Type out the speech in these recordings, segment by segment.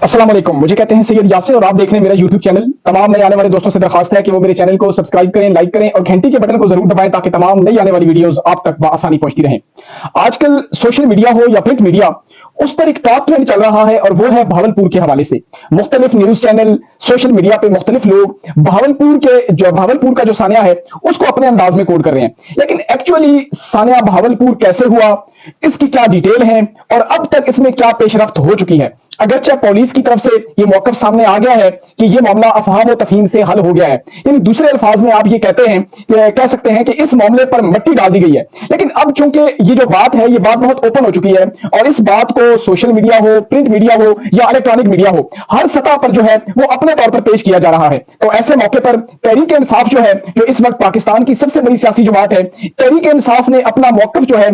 अस्सलाम वालेकुम, मुझे कहते हैं सैयद यासिर और आप देख रहे हैं मेरा यूट्यूब चैनल। तमाम नए आने वाले दोस्तों से दरखास्त है कि वो मेरे चैनल को सब्सक्राइब करें, लाइक करें और घंटी के बटन को जरूर दबाएं ताकि तमाम नई आने वाली वीडियोस आप तक बआसानी पहुंचती रहें। आजकल सोशल मीडिया हो या प्रिंट मीडिया, उस पर एक टॉप ट्रेंड चल रहा है और वो है भावलपुर के हवाले से। मुख्तलिफ न्यूज चैनल, सोशल मीडिया पे मुख्तलिफ लोग भावलपुर का जो सानिया है उसको अपने अंदाज में कोड कर रहे हैं, लेकिन एक्चुअली सानिया भावलपुर कैसे हुआ, इसकी क्या डिटेल है और अब तक इसमें क्या पेशरफ्त हो चुकी है। अगरचे पुलिस की तरफ से ये मौकफ सामने आ गया है कि ये मामला अफवाह व तफहीम से हल हो गया है, यानी दूसरे अल्फाज में आप ये कह सकते हैं कि इस मामले पर मिट्टी डाल दी गई है। लेकिन अब चूंकि ये जो बात है, ये बात बहुत ओपन हो चुकी है और इस बात को सोशल मीडिया हो, प्रिंट मीडिया हो या इलेक्ट्रॉनिक मीडिया हो, हर सतह पर जो है वो अपने तौर पर पेश किया जा रहा है। तो ऐसे मौके पर तहरीक इंसाफ जो है, जो इस वक्त पाकिस्तान की सबसे बड़ी सियासी जमात है, तहरीक इंसाफ ने अपना मौकफ जो है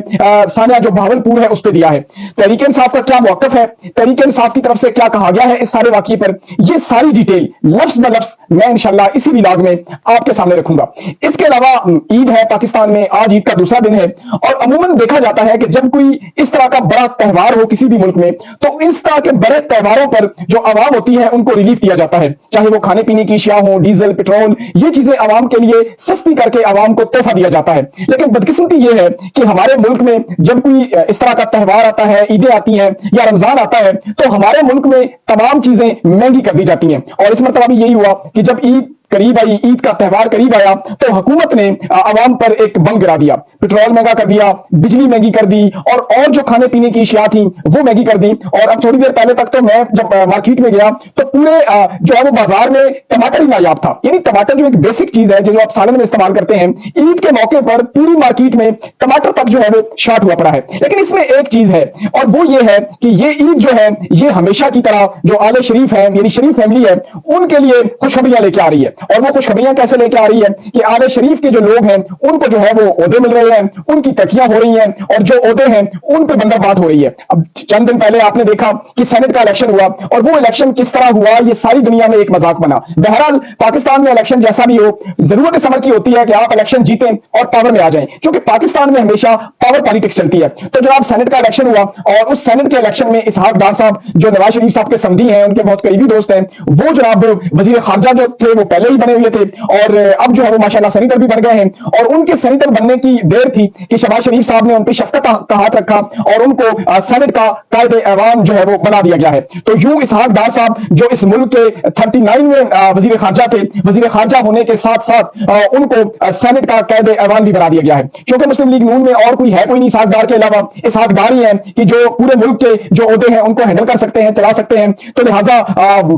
सानिया जो भावलपुर है उस पर दिया है। तहरीक इंसाफ का क्या मौकफ है, तहरीक इंसाफ की तरफ से क्या कहा गया है इस सारे वाकये पर, ये सारी डिटेल लफ्ज ब लफ्ज मैं इंशाल्लाह इसी व्लॉग में आपके सामने रखूंगा। इसके अलावा ईद है पाकिस्तान में, आज ईद का दूसरा दिन है और अमूमन देखा जाता है कि जब कोई इस तरह का बड़ा त्यौहार हो किसी भी मुल्क में, तो इस तरह के बड़े त्योहारों पर जो आवाम होती है उनको रिलीफ दिया जाता है, चाहे वो खाने पीने की अशिया हो, डीजल, पेट्रोल, ये चीजें आवाम के लिए सस्ती करके आवाम को तोहफा दिया जाता है। लेकिन बदकिस्मती ये है कि हमारे मुल्क में जब कोई इस तरह का त्यौहार आता है, ईदें आती हैं या रमजान आता है, तो हमारे मुल्क में तमाम चीजें महंगी कर दी जाती हैं। और इस मरतबा भी यही हुआ कि जब ईद करीब आई, ईद का त्यौहार करीब आया, तो हुकूमत ने आवाम पर एक बम गिरा दिया, पेट्रोल महंगा कर दिया, बिजली महंगी कर दी और जो खाने पीने की अशिया थी वो महंगी कर दी। और अब थोड़ी देर पहले तक तो मैं जब मार्केट में गया तो पूरे जो है वो बाजार में टमाटर ही नायाब था। यानी टमाटर जो एक बेसिक चीज है, जो आप सालन में इस्तेमाल करते हैं, ईद के मौके पर पूरी मार्केट में टमाटर तक जो है वो शॉर्ट हुआ पड़ा है। लेकिन इसमें एक चीज है और वो ये है कि ये ईद जो है ये हमेशा की तरह जो आले शरीफ है, यानी शरीफ फैमिली है, उनके लिए खुशखबरियां लेके आ रही है। और वो खुशखबरियां कैसे लेके आ रही है कि आले शरीफ के जो लोग हैं उनको जो है वो ओहदे मिल रहे हैं, उनकी तरक्कियां हो रही हैं और जो ओहदे हैं उन पे बंदरबांट हो रही है। अब चंद दिन पहले आपने देखा कि सेनेट का इलेक्शन हुआ और वो इलेक्शन किस तरह हुआ, ये सारी दुनिया में एक मजाक बना। बहरहाल पाकिस्तान में इलेक्शन जैसा भी हो, जरूरत इस अमर की होती है कि आप इलेक्शन जीतें और पावर में आ जाएं, क्योंकि पाकिस्तान में हमेशा पावर पॉलिटिक्स चलती है। तो जनाब सेनेट का इलेक्शन हुआ और उस सेनेट के इलेक्शन में इसहाक डार साहब जो नवाज शरीफ साहब के समधी हैं, उनके बहुत करीबी दोस्त हैं, वो जनाब वजीर खारजा जो थे वो पहले ही बने हुए थे और अब जो है वो माशाल्लाह सेनेटर भी बन गए हैं। और उनके सेनेटर बनने की देर थी कि शहबाज शरीफ साहब ने उन पर शफकत का हाथ रखा और उनको सेनेट का कायदे ऐवान जो है वो बना दिया गया है। तो यूं इसहाक डार साहब जो इस मुल्क के 39 में वजीर खारजा थे, वजीर खारजा होने के साथ साथ उनको सेनेट का कायदे ऐवान भी बना दिया गया है। क्योंकि मुस्लिम लीग नून में और कोई है कोई नहीं इसहाक डार के अलावा, इसहाक डार ही है कि जो पूरे मुल्क के जो ओहदे हैं उनको हैंडल कर सकते हैं, चला सकते हैं। तो लिहाजा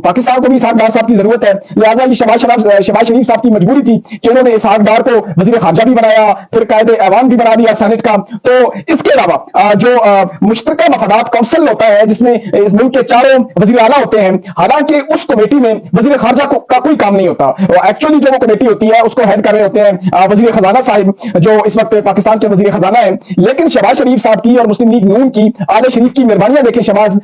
पाकिस्तान को भी इसहाक डार साहब की जरूरत है। लिहाजा ये शहबाज शरीफ साहब की मजबूरी थी कि उन्होंने इसहाक डार को वजीर खारजा भी बनाया, फिर कायदे ऐवान भी बना दिया सेनेट का। तो इसके अलावा जो मुश्तरका मफादात काउंसिल होता है जिसमें इस मुल्क के चारों वजीर आला होते हैं, हालांकि उस कमेटी में वजीर खारजा का कोई काम नहीं होता। एक्चुअली जो वो कमेटी होती है उसको हेड कर रहे होते हैं वजीर खजाना साहिब, जो इस वक्त पाकिस्तान के वजीर खजाना है। लेकिन शहबाज शरीफ साहब की और मुस्लिम लीग नून की आले शरीफ की मेहरबानियां देखें शहबाज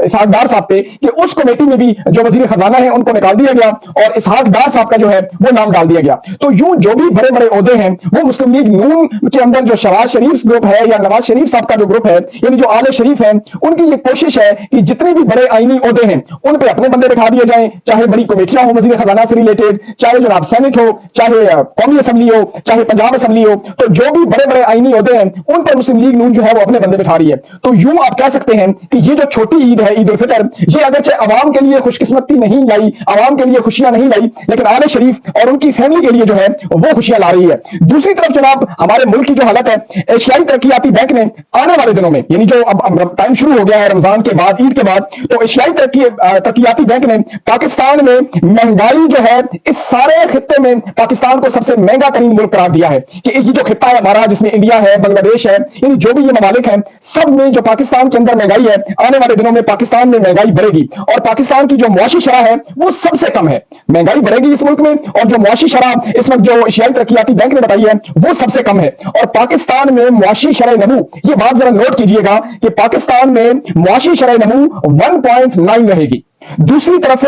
इसहाक डार साहब पे कि उस कमेटी में भी जो वजीर खजाना है उनको निकाल दिया गया और इसहाक डार साहब का जो है वो नाम डाल दिया गया। तो यूं जो भी बड़े बड़े ओहदे हैं वो मुस्लिम लीग नून के अंदर जो शहबाज शरीफ ग्रुप है या नवाज शरीफ साहब का जो ग्रुप है, यानी जो आले शरीफ है, उनकी ये कोशिश है कि जितने भी बड़े आईनी ओहदे हैं उन पे अपने बंदे दिखा दिए जाएं, चाहे बड़ी कमेटियां हो वजीर खजाना से रिलेटेड, चाहे जनाब सेनेट हो, चाहे कौमी असम्बली हो, चाहे पंजाब असम्बली हो, तो जो भी बड़े बड़े आईनी ओहदे हैं उन पर मुस्लिम लीग नून जो है वो अपने बंदे बिठा रही है। तो यूं आप कह सकते हैं कि ये जो छोटी ईद है, ईद उल फितर, ये अगरचे अवाम के लिए खुशकिस्मती नहीं लाई, अवाम के लिए खुशियां नहीं लाई, लेकिन आले शरीफ और उनकी फैमिली के लिए जो है वो खुशियां ला रही है। दूसरी तरफ जनाब हमारे मुल्क की जो हालत है, एशियाई तरक्कियाती बैंक ने आने वाले दिनों में, यानी जो अब टाइम शुरू हो गया है रमजान के बाद, ईद के बाद, तो एशियाई तरक्कियाती बैंक ने पाकिस्तान में महंगाई जो है इस सारे खित्ते में पाकिस्तान को सबसे महंगा तरीन मुल्क करार दिया है कि ये जो खित्ता है हमारा, जिसमें इंडिया है, बांग्लादेश है, यानी जो भी ये ममालिक हैं, सब में जो पाकिस्तान के अंदर महंगाई है, आने वाले दिनों में पाकिस्तान में महंगाई बढ़ेगी और पाकिस्तान की जो मुआशी शरह है वो सबसे कम है। महंगाई बढ़ेगी इस मुल्क में और जो मुआशी शरह इस वक्त जो एशियाई तरक्कियाती बैंक ने बताई है वो सबसे कम है। और पाकिस्तान में मुआशी शरह नमू, ये बात जरा नोट कीजिएगा कि पाकिस्तान में मुआशी शरह नमू 1.9 रहेगी। दूसरी तरफ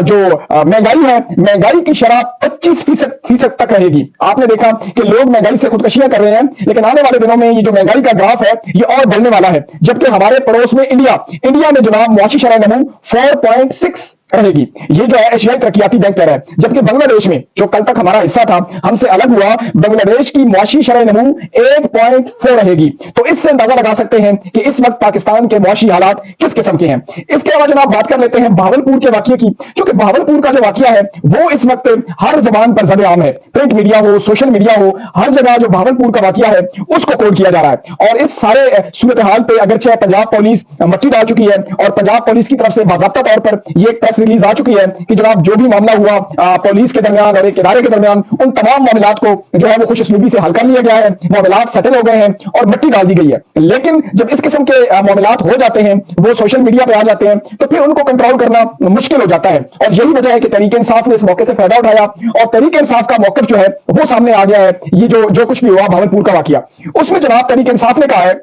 जो महंगाई है, महंगाई की शरह 25% तक रहेगी। आपने देखा कि लोग महंगाई से खुदकुशियां कर रहे हैं, लेकिन आने वाले दिनों में ये जो महंगाई का ग्राफ है ये और बढ़ने वाला है। जबकि हमारे पड़ोस में इंडिया में जनाब मुआशी शरह नमू 4.6 रहेगी। ये जो है एशियाई तरक्कियाती बैंक कह रहा है। जबकि बांग्लादेश में जो कल तक हमारा हिस्सा था, हमसे अलग हुआ, बांग्लादेश की मुआशी शरह नमू 8.4 रहेगी। तो इससे अंदाजा लगा सकते हैं कि इस वक्त पाकिस्तान के मुआशी हालात किस किस्म के हैं। इसके अलावा जनाब बात कर लेते हैं भावलपुर के वाकये की। क्योंकि भावलपुर का जो वाकया है वो इस वक्त हर जबान पर ज़द-ए-आम है। प्रिंट मीडिया हो, सोशल मीडिया हो, हर जगह जो भावलपुर का वाकया है उसको कोट किया जा रहा है। और इस सारे सूरत हाल पे अगरचे पंजाब पुलिस मट्टी डाल चुकी है और पंजाब पुलिस की तरफ से बाज़ाब्ता तौर पर यह एक प्रेस रिलीज आ चुकी है कि जनाब जो भी मामला हुआ पुलिस के दरमियान और एक इदारे के दरमियान, उन तमाम मामलात को जो है वो खुशउस्लूबी से हल कर लिया गया है, मामलात सेटल हो गए हैं और मट्टी डाल दी गई है। लेकिन जब इस किस्म के मामलात हो जाते हैं, वो सोशल मीडिया पे आ जाते हैं, तो फिर उनको कंट्रोल करना मुश्किल हो जाता है। और यही वजह है कि तहरीक इंसाफ ने इस मौके से फायदा उठाया और तहरीक इंसाफ का मौकफ जो है वो सामने आ गया है। ये जो कुछ भी हुआ भावलपुर का वाकया, उसमें जनाब तहरीक इंसाफ ने कहा है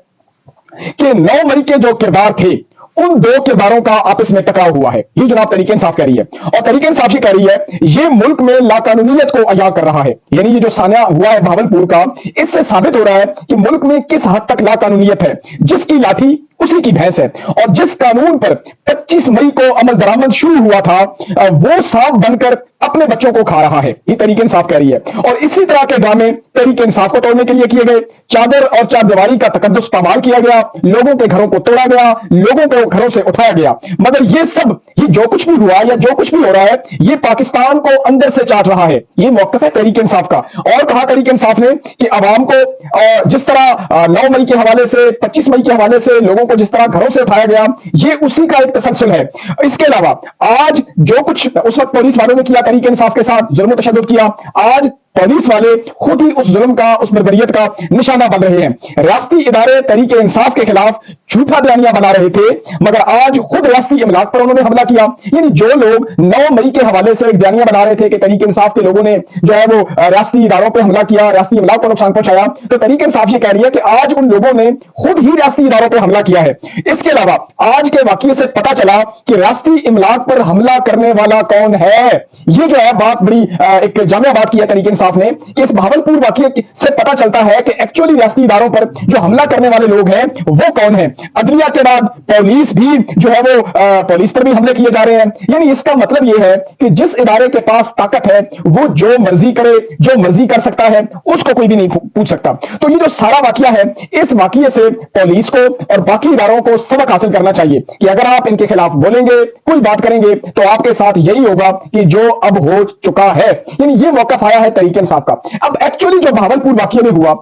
कि 9 मई के जो किरदार थे उन दो किरदारों का आपस में टकराव हुआ है। ये जनाब तहरीक इंसाफ कह रही है। और तहरीक इंसाफ ये कह रही है ये मुल्क में लाकानूनियत को अया कर रहा है। यानी ये जो सान्या हुआ है भावलपुर का, इससे साबित हो रहा है कि मुल्क में किस हद तक लाकानूनियत है। जिसकी लाठी उसी की भैंस है। और जिस कानून पर 25 मई को अमल दरामद शुरू हुआ था, वो सांप बनकर अपने बच्चों को खा रहा है। ये तहरीक इंसाफ कह रही है। और इसी तरह के ड्रामे तहरीक इंसाफ को तोड़ने के लिए किए गए। चादर और चारदीवारी का तकद्दुस पामाल किया गया, लोगों के घरों को तोड़ा गया, लोगों को घरों से उठाया गया। मगर ये सब, ये जो कुछ भी हुआ या जो कुछ भी हो रहा है, ये पाकिस्तान को अंदर से चाट रहा है। ये मौकफ है तहरीक इंसाफ का। और कहा तहरीक इंसाफ ने कि अवाम को जिस तरह 9 मई के हवाले से, 25 मई के हवाले से लोगों को जिस तरह घरों से उठाया गया, ये उसी का एक तसलसल है। इसके अलावा आज जो कुछ उस वक्त पुलिस वालों ने किया, तहरीक इंसाफ के साथ जुल्म तशद्दुद किया, आज पुलिस वाले खुद ही उस जुल्म का, उस बर्बरियत का निशाना बन रहे हैं। रियासती इदारे तहरीक इंसाफ के खिलाफ झूठा बयानिया बना रहे थे, मगर आज खुद रियासती इमलाक पर उन्होंने हमला किया। यानी जो लोग 9 मई के हवाले से एक बयानिया बना रहे थे कि तहरीक इंसाफ के लोगों ने जो है वो रियासती इदारों पर हमला किया, रियासती इमलाक को नुकसान पहुंचाया, तो तहरीक इंसाफ ये कह रही है कि आज उन लोगों ने खुद ही रियासती इदारों पर हमला किया है। इसके अलावा आज के वाकये से पता चला कि रियासती इमलाक पर हमला करने वाला कौन है। ये जो है बात बड़ी एक जामिया बात की है तहरीक इंसाफ ने कि इस भावलपुर वाकये से पता चलता है कि एक्चुअली रियासती इदारों पर जो हमला करने वाले लोग हैं वो कौन है। अदलिया के बाद पुलिस भी जो है वो पुलिस पर भी हमले किए जा रहे हैं। यानी इसका मतलब ये है कि जिस इदारे के पास ताकत है वो जो मर्जी करे, जो मर्जी कर सकता है, उसको कोई भी नहीं पूछ सकता। तो ये जो सारा वाकया है, इस वाकये से पुलिस को और बाकी इदारों को सबक हासिल करना चाहिए कि अगर आप इनके खिलाफ बोलेंगे, कोई बात करेंगे, तो आपके साथ यही होगा कि जो अब हो चुका है। यानी ये मौका आया है तहरीक इंसाफ का। अब एक्चुअली जो भावलपुर वाकये में हुआ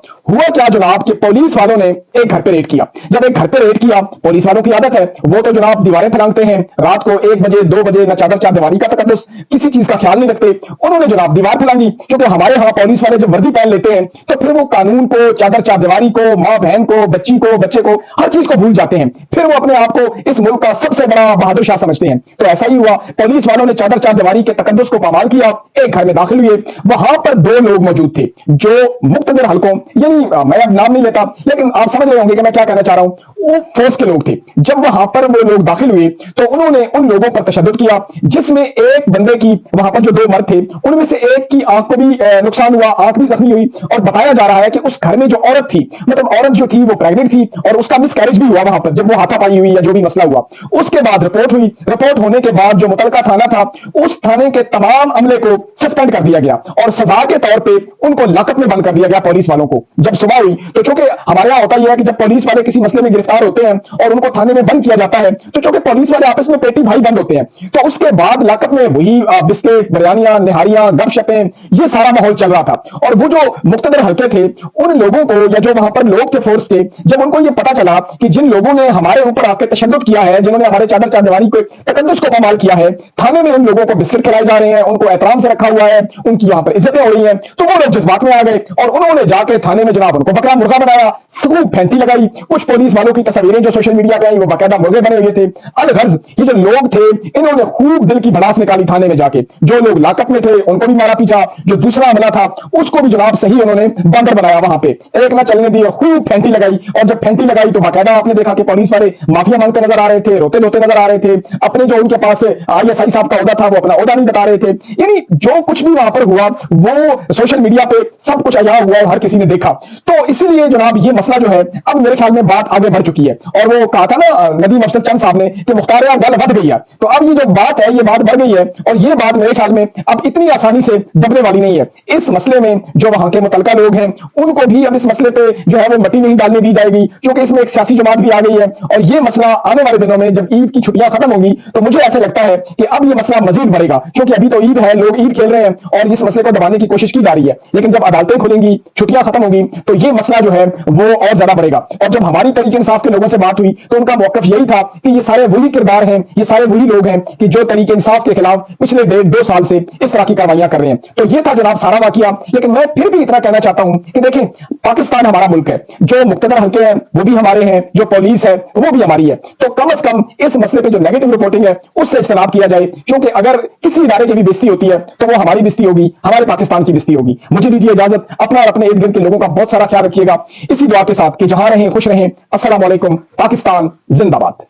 क्या जनाब कि पुलिस वालों ने एक घर पे रेड किया। जब एक घर पे रेड किया, पुलिस वालों की आदत है वो तो जनाब दीवारें फलांगते हैं, रात को 1 बजे 2 बजे न चादर चारदीवारी का तकद्दुस, किसी चीज का ख्याल नहीं रखते। उन्होंने जनाब दीवार फलांगी। क्योंकि हमारे यहां पुलिस वाले जब वर्दी पहन लेते हैं तो फिर वो कानून को, चादर चारदीवारी को, मां बहन को, बच्ची को, बच्चे को, हर चीज को भूल जाते हैं। फिर वो अपने आप को इस मुल्क का सबसे बड़ा बहादुर शाह समझते हैं। तो ऐसा ही हुआ, पुलिस वालों ने चादर चारदीवारी के तकद्दुस को पामाल किया, एक घर में दाखिल हुए। वहां पर 2 लोग मौजूद थे जो मुक्तदर हलकों, यानी मैं अब नाम नहीं लेता लेकिन आप समझ रहे होंगे कि मैं क्या कहना चाह रहा हूं, वो फोर्स के लोग थे। जब वहां पर वो लोग दाखिल हुए तो उन्होंने उन लोगों पर तशद्दुद किया, जिसमें एक बंदे की, वहां पर जो 2 मर्द थे उनमें से एक की आंख को भी नुकसान हुआ, आंख भी जख्मी हुई। और बताया जा रहा है कि उस घर में जो औरत थी, मतलब औरत जो थी वो प्रेग्नेंट थी और उसका मिसकैरेज भी हुआ वहां पर, जब वो हाथापाई हुई या जो भी मसला हुआ। उसके बाद रिपोर्ट हुई, रिपोर्ट होने के बाद जो मुतलका थाना था, उस थाने के तमाम अमले को सस्पेंड कर दिया गया और सजा के तौर पे उनको लॉकअप में बंद कर दिया गया पुलिस वालों को। जब सुबह हुई तो चूंकि हमारे यहां होता यह है कि जब पुलिस वाले किसी मसले में गिरफ्तार होते हैं और उनको थाने में बंद किया जाता है, तो चूंकि पुलिस वाले आपस में पेटी भाई बंद होते हैं, तो उसके बाद लॉकअप में वही बिस्किट, बिरयानियां, निहारियां, गपशपें, ये सारा माहौल चल रहा था। और वो जो मुक्तदर हल्के थे, उन लोगों को या जो वहां पर लोग थे फोर्स के, जब उनको ये पता चला कि जिन लोगों ने हमारे ऊपर आके तशद्दुद किया है, जिन्होंने हमारे चादर चारदीवारी को तकद्दुस को पामाल किया है, थाने में उन लोगों को बिस्किट खिलाए जा रहे हैं, उनको एहतराम से रखा हुआ है, उनकी यहां पर इज्जतें हो रही हैं, तो वो लोग जज्बात में आ गए और उन्होंने जाके थाने में जनाब उनको बकरा मुर्गा बनाया, खूब फैंटी लगाई। कुछ पुलिस वालों की तस्वीरें जो सोशल मीडिया पे आई वो बाकायदा मुर्गे बने हुए थे। अलगर्ज ये जो लोग थे इन्होंने खूब दिल की भड़ास निकाली थाने में जाके। जो लोग लॉकअप में थे उनको भी मारा पीछा, जो दूसरा हमला था उसको भी जनाब सही उन्होंने बंदर बनाया वहां पे, एक ना चलने दी, खूब फैंटी लगाई। और जब फैंटी लगाई तो बाकायदा आपने देखा कि पुलिस वाले माफिया मांगते नजर आ रहे थे, रोते धोते नजर आ रहे थे, अपने जो उनके पास ISI साहब का ओहदा था वो अपना ओहदा नहीं बता रहे थे। यानी जो कुछ भी वहां पर हुआ वो सोशल मीडिया पे सब कुछ अया हुआ और हर किसी ने देखा। तो इसीलिए जनाब ये मसला जो है अब मेरे ख्याल में बात आगे बढ़ चुकी है। और वो कहा था ना नदीम अफजल चंद साहब ने कि मुख्तार गल बढ़ गई है, तो अब ये जो बात है ये बात बढ़ गई है और ये बात मेरे ख्याल में अब इतनी आसानी से दबने वाली नहीं है। इस मसले में जो वहां के मुतलका लोग हैं उनको भी अब इस मसले पे जो है वो मट्टी नहीं डालने दी जाएगी, क्योंकि इसमें एक सियासी जमात भी आ गई है। और ये मसला आने वाले दिनों में जब ईद की छुट्टियां खत्म होंगी तो मुझे ऐसा लगता है कि अब ये मसला मजीद बढ़ेगा, क्योंकि अभी तो ईद है, लोग ईद खेल रहे हैं और इस मसले को दबाने की कोशिश की जा रही है। लेकिन जब अदालतें खुलेंगी, छुट्टियां खत्म होगी, तो ये मसला जो है वो और ज्यादा बढ़ेगा। और जब हमारी तरीके इंसाफ के लोगों से बात हुई तो उनका मौकफ यही था कि ये सारे वही किरदार हैं, ये सारे वही लोग हैं कि जो तरीके इंसाफ के खिलाफ पिछले 1.5-2 साल से इस तरह की कार्रवाइयां कर रहे हैं। तो ये था जनाब सारा वाकया। लेकिन मैं फिर भी इतना कहना चाहता हूं कि देखें, पाकिस्तान हमारा मुल्क है, जो मुक्तदर हल्के हैं वो भी हमारे हैं, जो पुलिस है वो भी हमारी है। तो कम से कम इस मसले पे जो नेगेटिव रिपोर्टिंग है उससे इज्तनाब किया जाए, क्योंकि अगर किसी इदारे की भी बेइज्जती होती है तो वो हमारी बेइज्जती होगी, हमारे पाकिस्तान की बेइज्जती होगी। मुझे दीजिए इजाजत, अपना और अपने इर्द गिर्द के लोगों का बहुत सारा ख्याल रखिएगा, इसी दुआ के साथ कि जहां रहें खुश रहें। अस्सलाम वालेकुम, पाकिस्तान जिंदाबाद।